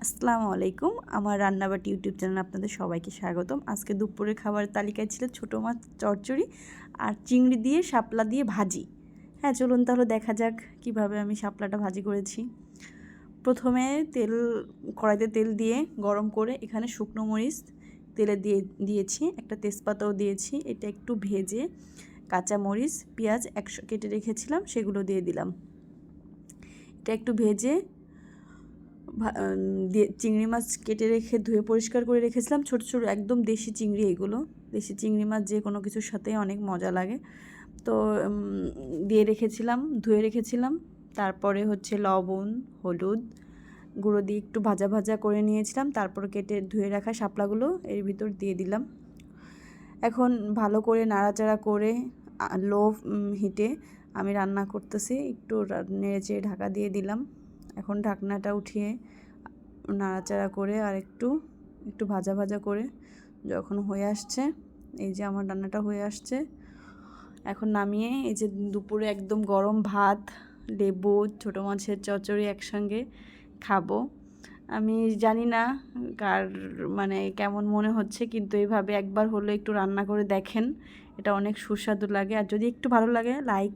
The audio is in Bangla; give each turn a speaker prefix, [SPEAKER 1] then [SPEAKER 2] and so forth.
[SPEAKER 1] আসসালামু আলাইকুম। আমার রান্নাবাটি ইউটিউব চ্যানেলে আপনাদের সবাইকে স্বাগতম। আজকে দুপুরের খাবারের তালিকায় ছিল ছোটো মাছ চচ্চড়ি আর চিংড়ি দিয়ে শাপলা দিয়ে ভাজি। হ্যাঁ, চলুন তাহলে দেখা যাক কিভাবে আমি শাপলাটা ভাজি করেছি। প্রথমে কড়াইতে তেল দিয়ে গরম করে এখানে শুকনো মরিচ তেলে দিয়েছি, একটা তেজপাতাও দিয়েছি। এটা একটু ভেজে কাঁচা মরিচ পেঁয়াজ কেটে রেখেছিলাম সেগুলো দিয়ে দিলাম। এটা একটু ভেজে চিংড়ি মাছ কেটে রেখে ধুয়ে পরিষ্কার করে রেখেছিলাম, ছোট ছোট একদম দেশি চিংড়ি। এগুলো দেশি চিংড়ি মাছ যে কোনো কিছুর সাথে অনেক মজা লাগে। তো দিয়ে রেখেছিলাম, ধুয়ে রেখেছিলাম। তারপরে হচ্ছে লবণ হলুদ গুঁড়ো দিয়ে একটু ভাজা ভাজা করে নিয়েছিলাম। তারপর কেটে ধুয়ে রাখা শাপলাগুলো এর ভিতর দিয়ে দিলাম। এখন ভালো করে নাড়াচাড়া করে লো হিটে আমি রান্না করতেছি। একটু নেড়েচেড়ে ঢাকা দিয়ে দিলাম। এখন ঢাকনাটা উঠিয়ে নাড়াচাড়া করে আর একটু ভাজা ভাজা করে যখন হয়ে আসছে, এই যে আমার রান্নাটা হয়ে আসছে, এখন নামিয়ে এই যে দুপুরে একদম গরম ভাত, লেবু, ছোটো মাছের চচ্চড়ি একসঙ্গে খাবো। আমি জানি না কার কেমন মনে হচ্ছে, কিন্তু এইভাবে একবার হলে একটু রান্না করে দেখেন, এটা অনেক সুস্বাদু লাগে। আর যদি একটু ভালো লাগে লাইক